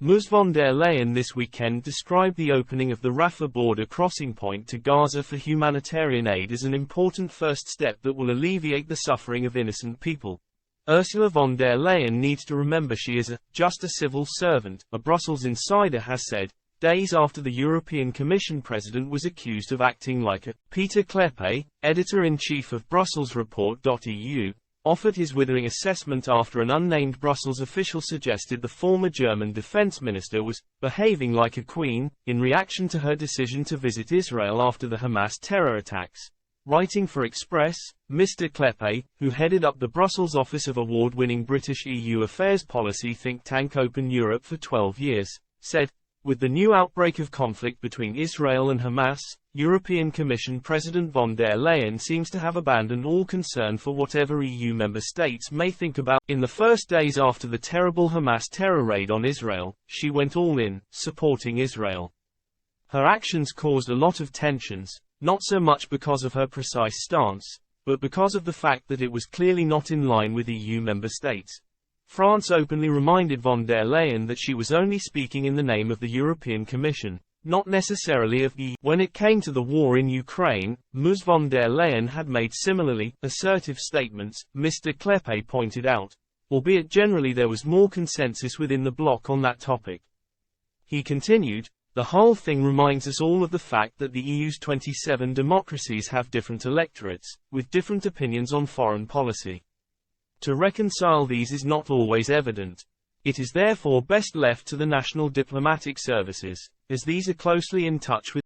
Ms von der Leyen this weekend described the opening of the Rafah border crossing point to Gaza for humanitarian aid as an important first step that will alleviate the suffering of innocent people. Ursula von der Leyen needs to remember she is just a civil servant, a Brussels insider has said, days after the European Commission president was accused of acting like a Peter Kleppe, editor-in-chief of Brussels Report.eu, offered his withering assessment after an unnamed Brussels official suggested the former German defense minister was behaving like a queen, in reaction to her decision to visit Israel after the Hamas terror attacks. Writing for Express, Mr. Kleppe, who headed up the Brussels office of award-winning British EU affairs policy think tank Open Europe for 12 years, said, with the new outbreak of conflict between Israel and Hamas, European Commission President von der Leyen seems to have abandoned all concern for whatever EU member states may think about. In the first days after the terrible Hamas terror raid on Israel, she went all in, supporting Israel. Her actions caused a lot of tensions, not so much because of her precise stance, but because of the fact that it was clearly not in line with EU member states. France openly reminded von der Leyen that she was only speaking in the name of the European Commission, not necessarily of the EU. When it came to the war in Ukraine, Ms von der Leyen had made similarly assertive statements, Mr. Kleppe pointed out, albeit generally there was more consensus within the bloc on that topic. He continued, the whole thing reminds us all of the fact that the EU's 27 democracies have different electorates, with different opinions on foreign policy. To reconcile these is not always evident. It is therefore best left to the national diplomatic services, as these are closely in touch with